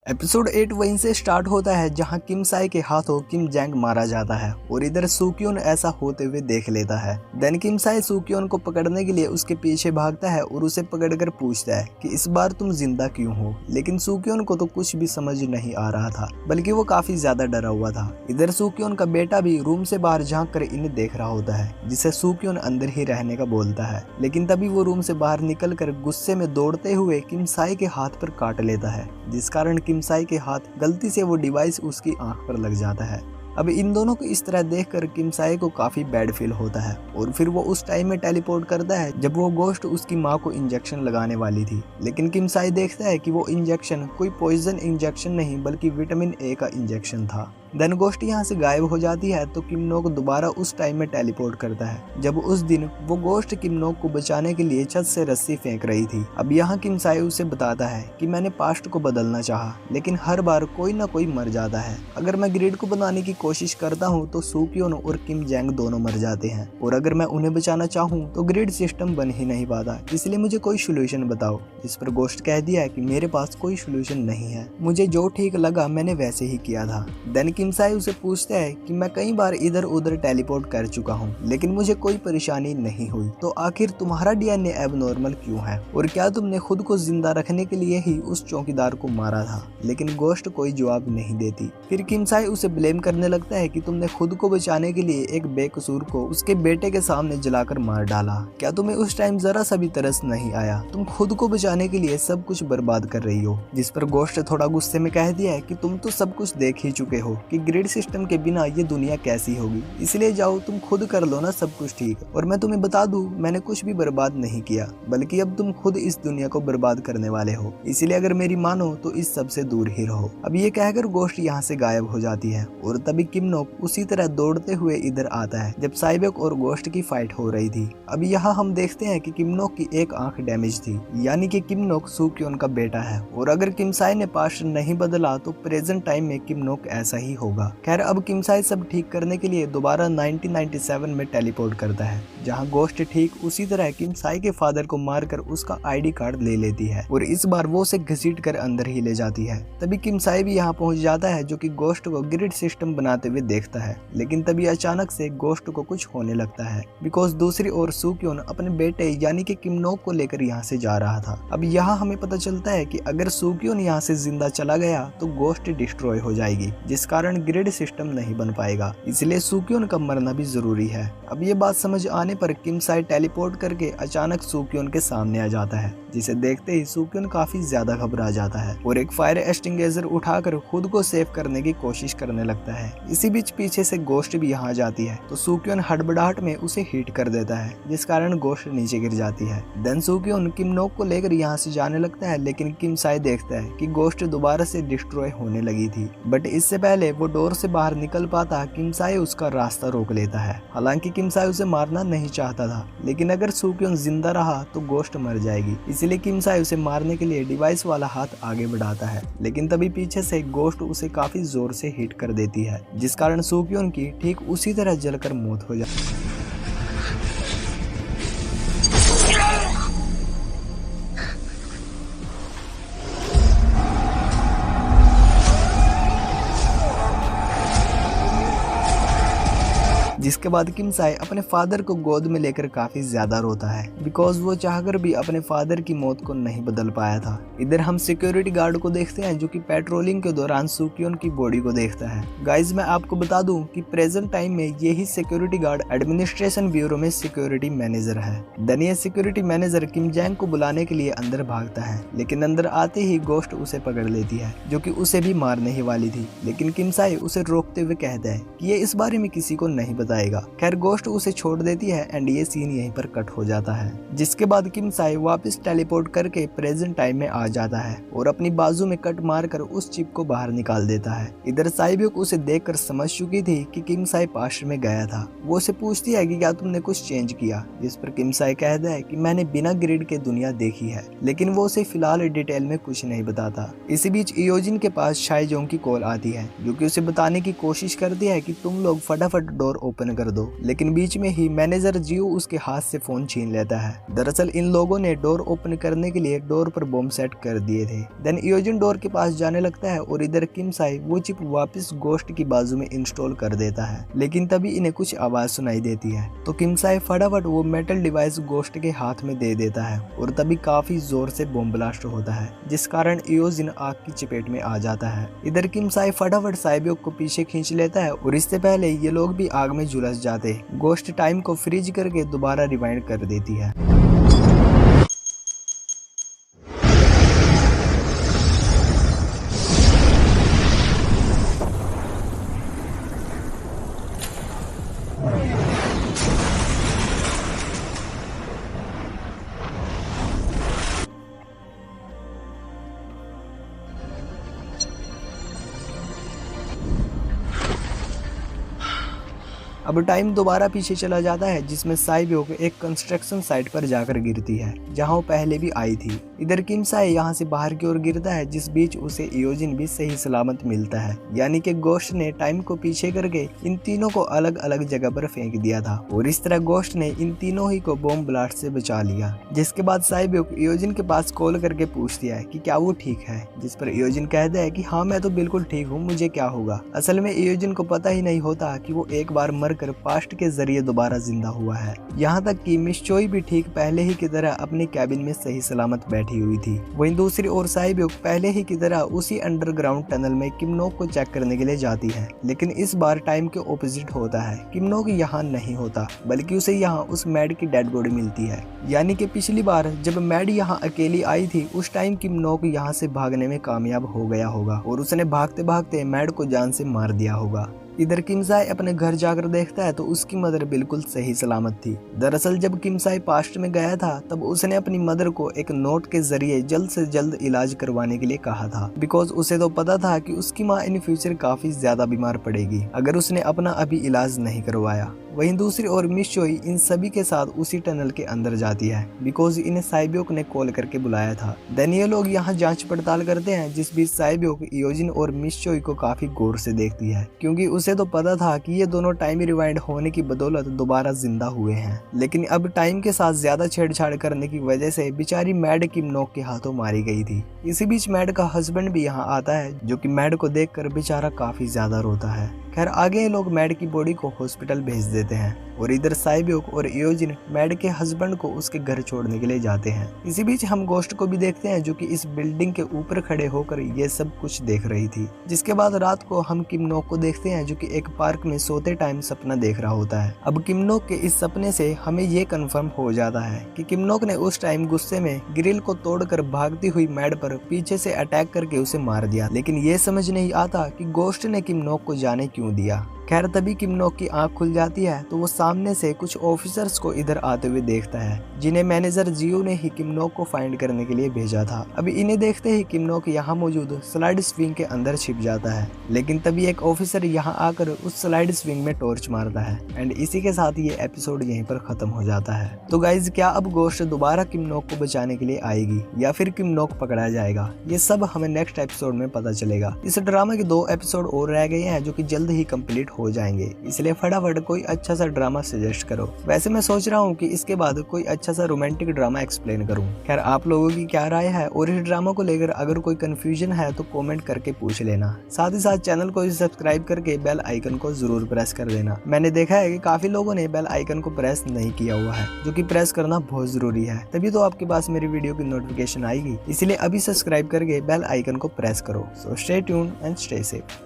Episode 8 वहीं से start होता है जहां किम साई के हाथों किम जैंग मारा जाता है और इधर सूक्योन ऐसा होते हुए देख लेता है। देन किम साई सूक्योन को पकड़ने के लिए उसके पीछे भागता है और उसे पकड़कर पूछता है कि इस बार तुम जिंदा क्यों हो। लेकिन सूक्योन को तो कुछ भी समझ नहीं आ रहा था, बल्कि वो काफी ज्यादा डरा हुआ था। इधर सूक्योन का बेटा भी रूम से बाहर झांक कर इन्हें देख रहा होता है, जिसे सूक्योन अंदर ही रहने का बोलता है। लेकिन तभी वो रूम से बाहर निकलकर गुस्से में दौड़ते हुए किम साई के हाथ पर काट लेता है, जिस कारण किम साई के हाथ गलती से वो डिवाइस उसकी आंख पर लग जाता है। अब इन दोनों को इस तरह देखकर किम साई को काफी बैड फील होता है और फिर वो उस टाइम में टेलीपोर्ट करता है जब वो गोश्त उसकी माँ को इंजेक्शन लगाने वाली थी। लेकिन किम साई देखता है कि वो इंजेक्शन कोई पॉइजन इंजेक्शन नहीं बल्कि विटामिन ए का इंजेक्शन था। देन गोश्त यहाँ से गायब हो जाती है तो किम नोक दोबारा उस टाइम में टेलीपोर्ट करता है जब उस दिन वो गोश्त किम नोक को बचाने के लिए छत से रस्सी फेंक रही थी। अब यहाँ किम साई उसे बताता है कि मैंने पास्ट को बदलना चाहा, लेकिन हर बार कोई ना कोई मर जाता है। अगर मैं ग्रिड को बनाने की कोशिश करता हूँ तो सूक्योन और किम जैंग दोनों मर जाते हैं, और अगर मैं उन्हें बचाना चाहूँ तो ग्रिड सिस्टम बन ही नहीं पाता, इसलिए मुझे कोई सोल्यूशन बताओ। जिस पर गोश्त कह दिया है कि मेरे पास कोई सोल्यूशन नहीं है, मुझे जो ठीक लगा मैंने वैसे ही किया था। देन किम साई उसे पूछता है कि मैं कई बार इधर उधर टेलीपोर्ट कर चुका हूँ, लेकिन मुझे कोई परेशानी नहीं हुई, तो आखिर तुम्हारा डीएनए एबनॉर्मल क्यों है, और क्या तुमने खुद को जिंदा रखने के लिए ही उस चौकीदार को मारा था। लेकिन गोश्त कोई जवाब नहीं देती। फिर किम साई उसे ब्लेम करने लगता है कि तुमने खुद को बचाने के लिए एक बेकसूर को उसके बेटे के सामने जलाकर मार डाला। क्या तुम्हें उस टाइम जरा सा भी तरस नहीं आया? तुम खुद को बचाने के लिए सब कुछ बर्बाद कर रही हो। जिस पर गोश्त थोड़ा गुस्से में कह दिया है कि तुम तो सब कुछ देख ही चुके हो कि ग्रिड सिस्टम के बिना ये दुनिया कैसी होगी, इसलिए जाओ तुम खुद कर लो ना सब कुछ ठीक। और मैं तुम्हें बता दूं, मैंने कुछ भी बर्बाद नहीं किया, बल्कि अब तुम खुद इस दुनिया को बर्बाद करने वाले हो, इसलिए अगर मेरी मानो तो इस सब से दूर ही रहो। अब ये कहकर गोश्त यहाँ से गायब हो जाती है और तभी किम नोक उसी तरह दौड़ते हुए इधर आता है जब साइबेक और गोश्त की फाइट हो रही थी। अब यहाँ हम देखते हैं कि किम नोक की एक आंख डैमेज थी, यानी कि किम नोक सूक्योन का बेटा है, और अगर किम साई ने पास्ट नहीं बदला तो प्रेजेंट टाइम में किम नोक ऐसा ही होगा। खैर अब किम साई सब ठीक करने के लिए दोबारा 1997 में टेलीपोर्ट करता है, जहां गोश्त ठीक उसी तरह किम साई के फादर को मारकर उसका आईडी कार्ड ले लेती है और इस बार वो उसे घसीट कर अंदर ही ले जाती है। तभी किम साई भी यहाँ पहुंच जाता है, जो कि गोश्त को ग्रिड सिस्टम बनाते हुए देखता है। लेकिन तभी अचानक से गोश्त को कुछ होने लगता है, बिकॉज दूसरी ओर सूक्योन अपने बेटे यानी कि किम नोक को लेकर यहाँ से जा रहा था। अब यहाँ हमें पता चलता है कि अगर सूक्योन यहाँ से जिंदा चला गया तो गोश्त डिस्ट्रॉय हो जाएगी, जिस कारण ग्रिड सिस्टम नहीं बन पाएगा, इसलिए सूक्योन का मरना भी जरूरी है। अब ये बात समझ आने पर किम साई टेलीपोर्ट करके अचानक सूक्योन के सामने आ जाता है, जिसे देखते ही सूक्योन काफी ज्यादा घबरा जाता है और एक फायर एक्सटिंग्विशर उठाकर खुद को सेव करने की कोशिश करने लगता है। इसी बीच पीछे से गोश्त भी यहाँ जाती है तो सूक्योन हड़बड़ाहट में उसे हिट कर देता है, जिस कारण गोश्त नीचे गिर जाती है। देन सूक्योन किम नोक को लेकर यहाँ से जाने लगता है, लेकिन किम साई देखता है कि गोश्त दोबारा से डिस्ट्रॉय होने लगी थी, बट इससे पहले वो डोर से बाहर निकल पाता किम साई उसका रास्ता रोक लेता है। हालांकि किम साई उसे मारना नहीं चाहता था, लेकिन अगर सूक्योन जिंदा रहा तो गोश्त मर जाएगी, इसलिए किम साई उसे मारने के लिए डिवाइस वाला हाथ आगे बढ़ाता है। लेकिन तभी पीछे से गोश्त उसे काफी जोर से हिट कर देती है, जिस कारण सूक्योन की ठीक उसी तरह जलकर मौत हो जाती है। जिसके बाद किम साई अपने फादर को गोद में लेकर काफी ज्यादा रोता है, बिकॉज वो चाहकर भी अपने फादर की मौत को नहीं बदल पाया था। इधर हम सिक्योरिटी गार्ड को देखते हैं, जो कि पेट्रोलिंग के दौरान सूक्योन की बॉडी को देखता है। गाइज मैं आपको बता दूं कि प्रेजेंट टाइम में यही सिक्योरिटी गार्ड एडमिनिस्ट्रेशन ब्यूरो में सिक्योरिटी मैनेजर है। देन ये सिक्योरिटी मैनेजर किम जैंग को बुलाने के लिए अंदर भागता है, लेकिन अंदर आते ही गोश्त उसे पकड़ लेती है, जो कि उसे भी मारने ही वाली थी। लेकिन किम साई उसे रोकते हुए कहता है कि ये इस बारे में किसी को नहीं बताएगा। खैर गोश्त उसे छोड़ देती है एंड ये सीन यहीं पर कट हो जाता है। जिसके बाद किम साई वापस टेलीपोर्ट करके प्रेजेंट टाइम में आ जाता है और अपनी बाजू में कट मारकर उस चिप को बाहर निकाल देता है। इधर साइबेक उसे देखकर समझ चुकी थी कि किम साई पास्ट में गया था। वो उसे पूछती है कि क्या तुमने कुछ चेंज किया, जिस पर किम साई कहता है कि मैंने बिना ग्रिड के दुनिया देखी है, लेकिन वो उसे फिलहाल डिटेल में कुछ नहीं बताता। इसी बीच इयोजिन के पास शाइजोंग की कॉल आती है, जो कि उसे बताने की कोशिश करती है कि तुम लोग फटाफट डोर ओपन ओपन कर दो, लेकिन बीच में ही मैनेजर जियो उसके हाथ से फोन छीन लेता है। दरअसल इन लोगों ने डोर ओपन करने के लिए डोर पर बॉम्ब सेट कर दिए थे। देन इयोजिन डोर के पास जाने लगता है और इधर किम साई वो चिप वापस गोश्त की बाजू में इंस्टॉल कर देता है, लेकिन तभी इन्हें कुछ आवाज सुनाई देती है तो किम साई फटाफट वो मेटल डिवाइस गोश्त के हाथ में दे देता है और तभी काफी जोर से बॉम्ब ब्लास्ट होता है, जिस कारण इयोजिन आग की चपेट में आ जाता है। इधर किम साई फटाफट साइबोक को पीछे खींच लेता है और इससे पहले ये लोग भी आग में झुलस जाते, गोश्त टाइम को फ्रीज करके दोबारा रिवाइंड कर देती है। अब टाइम दोबारा पीछे चला जाता है, जिसमें साइबोक एक कंस्ट्रक्शन साइट पर जाकर गिरती है जहां वो पहले भी आई थी। इधर किम साई यहां से बाहर की ओर गिरता है, जिस बीच उसे इयोजिन भी सही सलामत मिलता है, यानी कि गोश्त ने टाइम को पीछे करके इन तीनों को अलग अलग जगह पर फेंक दिया था और इस तरह गोश्त ने इन तीनों ही को बॉम्ब ब्लास्ट से बचा लिया। जिसके बाद साइबोक इयोजिन के पास कॉल करके पूछती है कि क्या वो ठीक है, जिस पर इयोजिन कहता है कि हाँ मैं तो बिल्कुल ठीक हूँ, मुझे क्या होगा। असल में इयोजिन को पता ही नहीं होता कि वो एक बार मर कर पास्ट के जरिए दोबारा जिंदा हुआ है। यहाँ तक कि मिस चोई भी ठीक पहले ही की तरह अपने कैबिन में सही सलामत बैठी हुई थी। वहीं दूसरी ओर साइबोक पहले ही की तरह उसी अंडरग्राउंड टनल में किमनोक को चेक करने के लिए जाती है, लेकिन इस बार टाइम के ऑपोजिट होता है। किमनोक यहाँ नहीं होता, बल्कि उसे यहाँ उस मैड की डेड बॉडी मिलती है। यानी कि पिछली बार जब मैड यहाँ अकेली आई थी उस टाइम किमनोक यहाँ से भागने में कामयाब हो गया होगा और उसने भागते भागते मैड को जान से मार दिया होगा। इधर किम साई अपने घर जाकर देखता है तो उसकी मदर बिल्कुल सही सलामत थी। दरअसल जब किम साई पास्ट में गया था तब उसने अपनी मदर को एक नोट के जरिए जल्द से जल्द इलाज करवाने के लिए कहा था, बिकॉज उसे तो पता था कि उसकी माँ इन फ्यूचर काफी ज्यादा बीमार पड़ेगी अगर उसने अपना अभी इलाज नहीं करवाया। वहीं दूसरी ओर मिस चोई इन सभी के साथ उसी टनल के अंदर जाती है, बिकॉज इन्हें साइबोक ने कॉल करके बुलाया था। देन ये लोग यहाँ जांच पड़ताल करते हैं, जिस बीच साइबोक इयोजिन और मिस चोई को काफी गौर से देखती है, क्योंकि उसे तो पता था कि ये दोनों टाइम रिवाइंड होने की बदौलत दोबारा जिंदा हुए हैं, लेकिन अब टाइम के साथ ज्यादा छेड़छाड़ करने की वजह से बेचारी मैड किमनोक के हाथों मारी गई थी। इसी बीच मैड का हस्बैंड भी यहाँ आता है, जो कि मैड को देखकर बेचारा काफी ज्यादा रोता है। खैर आगे ये लोग मैड की बॉडी को हॉस्पिटल भेज देते हैं और इधर साइबोक और इयोजिन मैड के हस्बैंड को उसके घर छोड़ने के लिए जाते हैं। इसी बीच हम गोश्त को भी देखते हैं, जो कि इस बिल्डिंग के ऊपर खड़े होकर ये सब कुछ देख रही थी। जिसके बाद रात को हम किमनोक को देखते हैं, जो कि एक पार्क में सोते टाइम सपना देख रहा होता है। अब किमनोक के इस सपने से हमें ये कंफर्म हो जाता है कि किमनोक ने उस टाइम गुस्से में ग्रिल को तोड़कर भागती हुई मैड पर पीछे से अटैक करके उसे मार दिया, लेकिन ये समझ नहीं आता कि गोश्त ने किमनोक को जाने क्यों दिया। खैर तभी किमनोक की आंख खुल जाती है तो वो सामने से कुछ ऑफिसर्स को इधर आते हुए देखता है, जिन्हें मैनेजर जियो ने ही किमनोक को फाइंड करने के लिए भेजा था। अभी इन्हें देखते ही किमनोक यहाँ मौजूद स्लाइड स्विंग के अंदर छिप जाता है, लेकिन तभी एक ऑफिसर यहाँ आकर उस स्लाइड स्विंग में टॉर्च मारता है। एंड इसी के साथ ये एपिसोड यहीं पर खत्म हो जाता है। तो गाइज क्या अब गोश्त दोबारा किमनोक को बचाने के लिए आएगी या फिर किमनोक पकड़ा जाएगा, ये सब हमें नेक्स्ट एपिसोड में पता चलेगा। इस ड्रामा के 2 एपिसोड और रह गए हैं, जो कि जल्द ही कंप्लीट हो जाएंगे, इसलिए फटाफट कोई अच्छा सा ड्रामा सजेस्ट करो। वैसे मैं सोच रहा हूँ कि इसके बाद कोई अच्छा सा रोमांटिक ड्रामा एक्सप्लेन करूँ। खैर आप लोगों की क्या राय है और इस ड्रामा को लेकर अगर कोई कंफ्यूजन है तो कमेंट करके पूछ लेना। साथ ही साथ चैनल को सब्सक्राइब करके बेल आइकन को जरूर प्रेस कर देना। मैंने देखा है कि काफी लोगों ने बेल आइकन को प्रेस नहीं किया हुआ है, जो कि प्रेस करना बहुत जरूरी है, तभी तो आपके पास मेरी वीडियो की नोटिफिकेशन आएगी। इसलिए अभी सब्सक्राइब करके बेल आइकन को प्रेस करो। So stay tuned and stay safe.